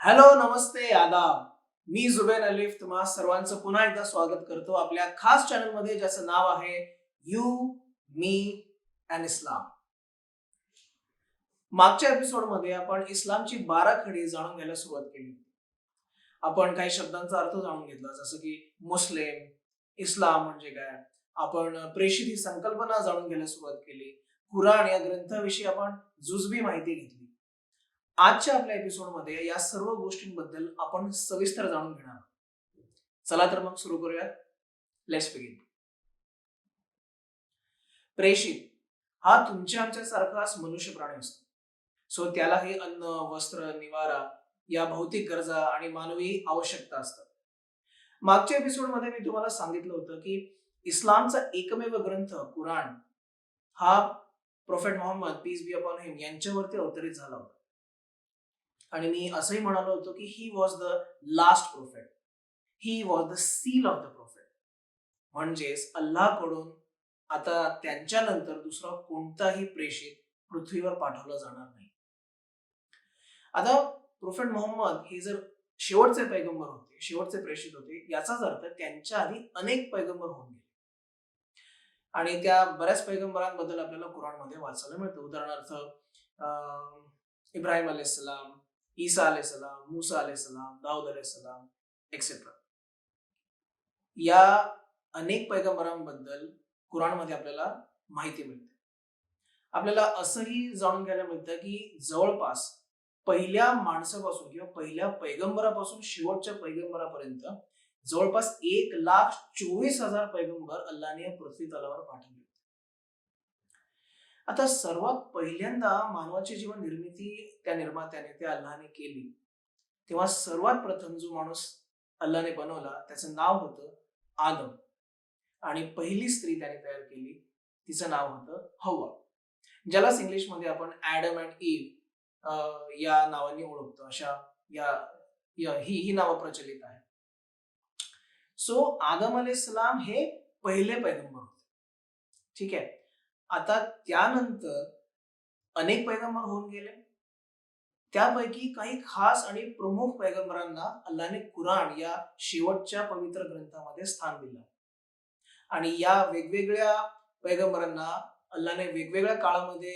Hello, नमस्ते, आदाब. मी जुबेन अलिफ तुम्हा सर्वांचं पुन्हा एकदा स्वागत करतो आपल्या खास चॅनलमध्ये, ज्याचं नाव आहे यू, मी अँड इस्लाम. मागच्या एपिसोडमध्ये आपण इस्लामची 12 खडी जाणून घ्यायला सुरुवात केली. आपण काही शब्दांचा अर्थ जाणून घेतला, जसं की मुस्लिम, इस्लाम म्हणजे काय. आपण प्रेषित ही संकल्पना जाणून घ्यायला सुरुवात केली. कुराण या ग्रंथाविषयी आपण जुजबी माहिती घेतली. आजच्या आपल्या एपिसोडमध्ये या सर्व गोष्टींबद्दल आपण सविस्तर जाणून घेणार आहोत. चला तर मग सुरू करूया. Let's begin. प्रेषित हा तुमच्या आमच्या सारखाच मनुष्य प्राणी असतो. सो त्यालाही अन्न, वस्त्र, निवारा या भौतिक गरजा आणि मानवी आवश्यकता असतात. मागच्या एपिसोडमध्ये मी तुम्हाला सांगितलं होतं की इस्लामचा एकमेव ग्रंथ कुराण हा prophet Muhammad peace be upon him यांच्यावरती अवतरित झाला होता. आणि मी असंही म्हणालो होतो की he was the last prophet, he was the seal of the prophet. म्हणजेच अल्लाहकडून आता त्यांच्यानंतर दुसरा कोणताही प्रेषित पृथ्वीवर पाठवला जाणार नाही. आता प्रोफेट मोहम्मद हे जर शेवटचे पैगंबर होते, शेवटचे प्रेषित होते, याचाच अर्थ त्यांच्या आधी अनेक पैगंबर होऊन गेले. आणि त्या बऱ्याच पैगंबरांबद्दल आपल्याला कुराणमध्ये वाचायला मिळतं. उदाहरणार्थ इब्राहिम अलैहिस्सलाम, ईसा अलैहिस्सलाम, मूसा अलैहिस्सलाम, दाऊद अलैहिस्सलाम एक्सेट्रा. या अनेक पैगंबरांबद्दल कुराणमध्ये आपल्याला माहिती मिळते. आपल्याला असंही जाणून घ्यायला मिळतं की जवळपास पहिल्या माणसापासून किंवा पहिल्या पैगंबरापासून शेवटच्या पैगंबरापर्यंत जवळपास 1,24,000 पैगंबर अल्लाने या पृथ्वी तलावर पाठवले. आता सर्वात पहिल्यांदा मानवाची जेव्हा निर्मिती त्या निर्मात्याने, त्या अल्लाने केली, तेव्हा सर्वात प्रथम जो माणूस अल्लाने बनवला त्याचं नाव होतं आदम. आणि पहिली स्त्री त्याने तयार केली, तिचं नाव होतं हव्वा, ज्यालाच इंग्लिशमध्ये आपण ॲडम अँड ईव या नावाने ओळखतो. अशा ही नावं प्रचलित आहेत. सो आदम अलैहिस्सलाम हे पहिले पैगंबर होते. ठीक आहे. आता त्यानंतर अनेक पैगंबर होऊन गेले. त्यापैकी काही खास आणि प्रमुख पैगंबरांना अल्लाने कुराण या शेवटच्या पवित्र ग्रंथामध्ये स्थान दिलं. आणि या वेगवेगळ्या पैगंबरांना अल्लाने वेगवेगळ्या काळामध्ये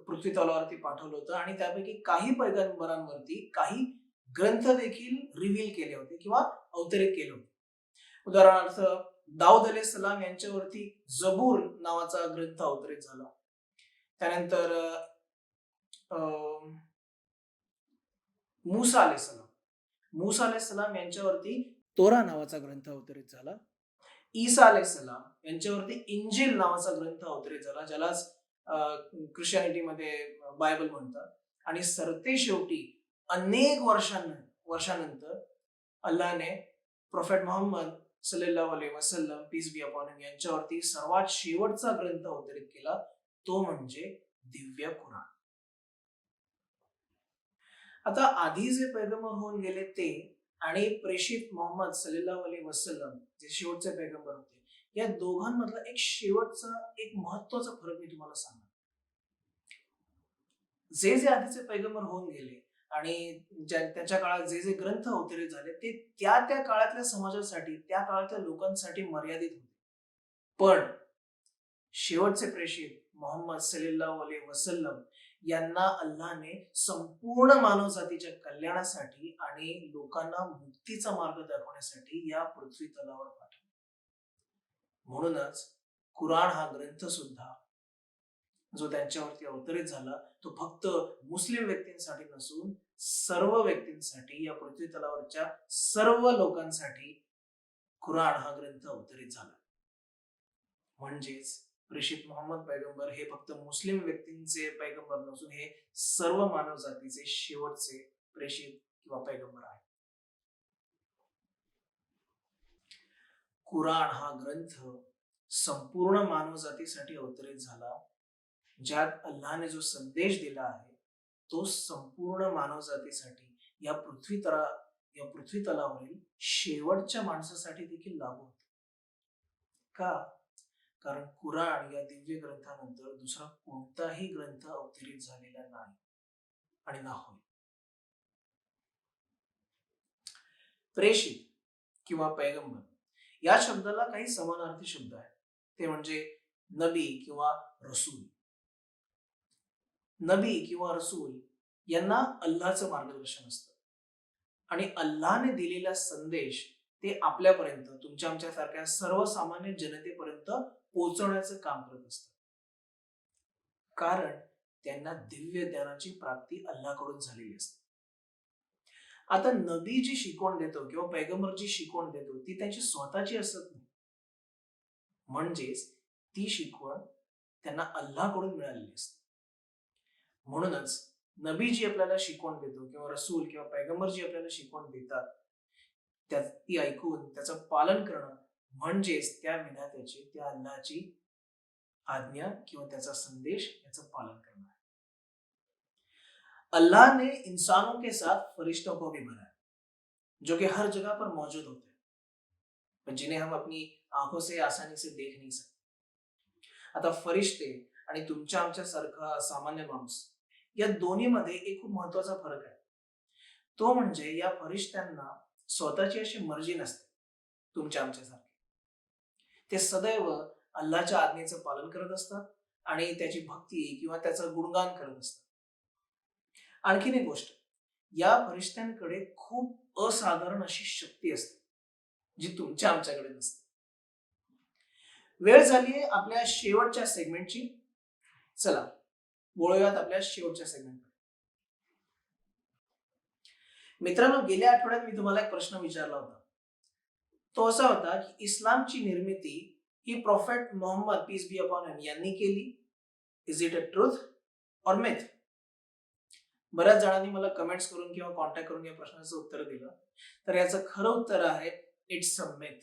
पृथ्वी तलावरती पाठवलं होतं. आणि त्यापैकी काही पैगंबरांवरती काही ग्रंथ देखील रिव्हील केले होते किंवा अवतरित केले होते. उदाहरणार्थ दाऊद अलैहिस्सलाम यांच्यावरती जबूर नावाचा ग्रंथ अवतरित झाला. त्यानंतर मूसा अलैहिस्सलाम यांच्यावरती तोरा नावाचा ग्रंथ अवतरित झाला. ईसा अलैहिस्सलाम यांच्यावरती इंजिल नावाचा ग्रंथ अवतरित झाला, ज्यालाच ख्रिश्चनिटीमध्ये बायबल म्हणतात. आणि सरतेशेवटी अनेक वर्षानंतर अल्लाने प्रोफेट मोहम्मद सल्लल्लाहु अलैहि वसल्लम पीस बी अपॉन हिम यांच्यावरती सर्वात शेवटचा ग्रंथ अवतरित केला, तो म्हणजे दिव्य कुराण. आता आधी जे पैगंबर होऊन गेले ते आणि प्रेषित मोहम्मद सल्लल्लाहु अलैहि वसल्लम जे शेवटचे पैगंबर होते, या दोघांमधला एक शेवटचा एक महत्वाचा फरक मी तुम्हाला सांगतो. जे जे आधीचे पैगंबर होऊन गेले आणि त्यांच्या काळात जे जे ग्रंथ अवतरित झाले ते त्या त्या काळातल्या समाजासाठी, त्या काळातल्या लोकांसाठी मर्यादित होते. पण शेवटचे प्रेषित मोहम्मद सल्लल्लाहु अलैहि वसल्लम यांना अल्लाने संपूर्ण मानवजातीच्या कल्याणासाठी आणि लोकांना मुक्तीचा मार्ग दाखवण्यासाठी या पृथ्वी तलावर पाठवले. म्हणूनच कुराण हा ग्रंथ सुद्धा जो त्यांच्यावरती अवतरित झाला, तो फक्त मुस्लिम व्यक्तींसाठी नसून सर्व व्यक्तींसाठी, या पृथ्वी तलावरच्या सर्व लोकांसाठी कुराण हा ग्रंथ अवतरित झाला. म्हणजेच प्रेषित मोहम्मद पैगंबर हे फक्त मुस्लिम व्यक्तींचे पैगंबर नसून हे सर्व मानव जातीचे शेवटचे प्रेषित किंवा पैगंबर आहे. कुराण हा ग्रंथ संपूर्ण मानवजातीसाठी अवतरित झाला, ज्यात अल्लाने जो संदेश दिला आहे तो संपूर्ण मानवजातीसाठी या पृथ्वी तलावरील शेवटच्या माणसासाठी देखील लागू होतो. का? कारण कुराण या दिव्य ग्रंथानंतर दुसरा कोणताही ग्रंथ अवतरित झालेला नाही आणि ना होईल. प्रेषित किंवा पैगंबर या शब्दाला काही समानार्थी शब्द आहेत. ते म्हणजे नबी किंवा रसूल. नबी किंवा रसूल यांना अल्लाचं मार्गदर्शन असतं आणि अल्लाने दिलेला संदेश ते आपल्यापर्यंत, तुमच्या आमच्यासारख्या सर्वसामान्य जनतेपर्यंत पोहोचवण्याचं काम करत असतात. कारण त्यांना दिव्य ज्ञानाची प्राप्ती अल्लाकडून झालेली असते. आता नबी जी शिकवण देतो किंवा पैगंबर जी शिकवण देतो ती त्यांची स्वतःची असत नाही. म्हणजेच ती शिकवण त्यांना अल्लाकडून मिळालेली असते. म्हणूनच नबी जी आपल्याला शिकवण देतो किंवा रसूल किंवा पैगंबर जी आपल्याला शिकवण देतात ती ऐकून त्याचं पालन करणं म्हणजेच त्या विधात्याची, त्या अल्लाची आज्ञा किंवा त्याचा संदेश याचं पालन करणं आहे. अल्लाह ने इंसानों के साथ फरिश्तों को भी बनाया जो कि हर जगह पर मौजूद होते हैं, जिन्हें हम अपनी आंखों से आसानी से देख नहीं सकते. आता फरिश्ते आणि तुमच्या आमच्या सारखा सामान्य माणूस या दोन्हीमध्ये एक खूप महत्वाचा फरक आहे. तो म्हणजे या फरिश्त्यांना स्वतःची अशी मर्जी नसते तुमच्या आमच्यासारखी. ते सदैव अल्लाच्या आज्ञेचं पालन करत असतात आणि त्याची भक्ती किंवा त्याचं गुणगान करत असतात. आणखीन एक गोष्ट, या फरिश्त्यांकडे खूप असाधारण अशी शक्ती असते जी तुमच्या आमच्याकडे नसते. वेळ झालीये आपल्या शेवटच्या सेगमेंटची. चला बोलूयात आपल्या शेवटच्या सेगमेंटमध्ये. मित्रांनो, गेल्या आठवड्यात मी तुम्हाला एक प्रश्न विचारला होता. तो असा होता की इस्लामची निर्मिती ही prophet Mohammed peace be upon हिम यांनी केली. इज इट अ ट्रुथ और मिथ? बऱ्याच जणांनी मला कमेंट्स करून किंवा कॉन्टॅक्ट करून या प्रश्नाचं उत्तर दिलं. तर याचं खरं उत्तर आहे इट्स अ मिथ.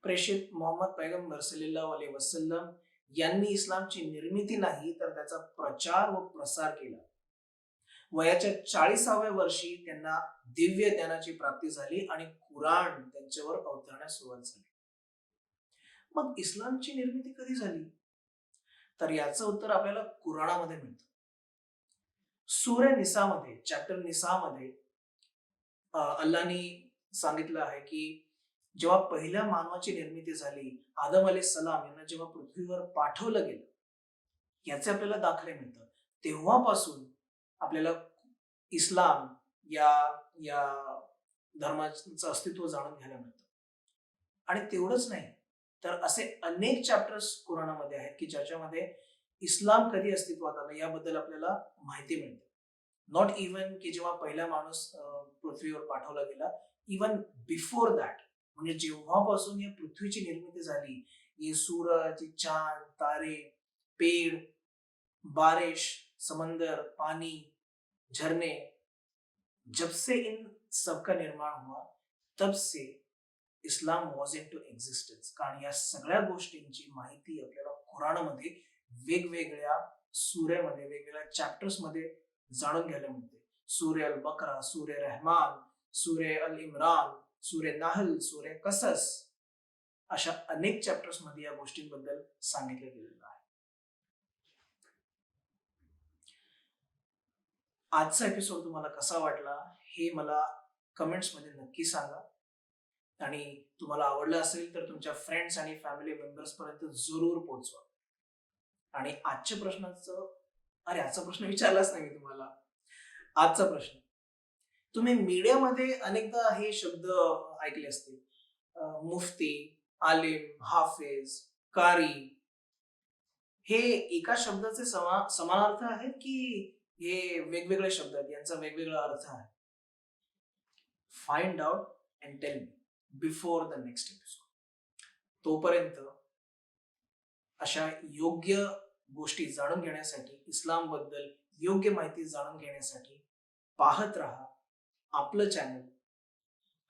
प्रेषित मोहम्मद पैगंबर सल्लल्लाहु अलैहि वसल्लम यांनी इस्लामची निर्मिती नाही तर त्याचा प्रचार व प्रसार केला. वयाच्या 40व्या वर्षी त्यांना दिव्य ज्ञानाची प्राप्ती झाली आणि कुराण त्यांच्यावर अवतरण्यास सुरुवात झाली. मग इस्लामची निर्मिती कधी झाली? तर याचं उत्तर आपल्याला कुराणामध्ये मिळतं. सूरे निसामध्ये, चॅप्टर निसामध्ये अल्लाहने सांगितलं आहे की जेव्हा पहिल्या मानवाची निर्मिती झाली, आदम अलैहिस्सलाम यांना जेव्हा पृथ्वीवर पाठवलं गेलं, याचे आपल्याला दाखले मिळतात. तेव्हापासून आपल्याला इस्लाम या या धर्माचं अस्तित्व जाणून घ्यायला मिळतं. आणि तेवढंच नाही तर असे अनेक चॅप्टर्स कुराणामध्ये आहेत की ज्याच्यामध्ये इस्लाम कधी अस्तित्वात आलं याबद्दल आपल्याला माहिती मिळते. नॉट इव्हन की जेव्हा पहिला माणूस पृथ्वीवर पाठवला गेला, इव्हन बिफोर दॅट, म्हणजे जेव्हापासून या पृथ्वीची निर्मिती झाली, ये सूरज, चांद, तारे, पेड़, बारिश, समंदर, पानी, झरने, जब से इन सबका निर्माण हुआ तब से इस्लाम वॉज इन टू एक्झिस्टन्स. कारण या सगळ्या गोष्टींची माहिती आपल्याला कुराणामध्ये वेगवेगळ्या सूर्यामध्ये, वेगवेगळ्या चॅप्टर्स मध्ये जाणून घ्यायला मिळते. सूर्य अल बकरा, सूर्य रहमान, सूर्य अल इम्रान, सूर्य नाहल, सूर्य कसस, अशा अनेक चॅप्टर्स मध्ये या गोष्टींबद्दल सांगितलं गेलेलं आहे. आजचा एपिसोड तुम्हाला कसा वाटला हे मला कमेंट्स मध्ये नक्की सांगा. आणि तुम्हाला आवडलं असेल तर तुमच्या फ्रेंड्स आणि फॅमिली मेंबर्स पर्यंत जरूर पोहोचवा. आणि आजच्या आजचा प्रश्न विचारलाच नाही मी तुम्हाला. आजचा प्रश्न, तुम्ही मीडियामध्ये अनेकदा हे शब्द ऐकले असतील, मुफ्ती, आलिम, हाफिज, कारी. हे एका शब्दाचे समानार्थ आहेत की हे वेगवेगळे शब्द आहेत, यांचा वेगवेगळा अर्थ आहे? Find out and tell me before the next episode. तोपर्यंत अशा योग्य गोष्टी जाणून घेण्यासाठी, इस्लाम बद्दल योग्य माहिती जाणून घेण्यासाठी पाहत राहा आपलं चॅनल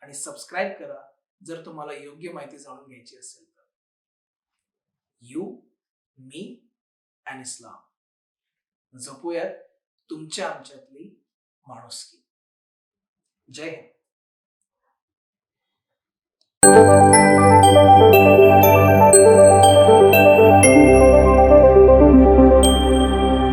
आणि सबस्क्राईब करा जर तुम्हाला योग्य माहिती जाणून घ्यायची असेल तर. यू, मी अँड इस्लाम. जपूयात तुमच्या आमच्यातली माणुसकी. जय हिंद.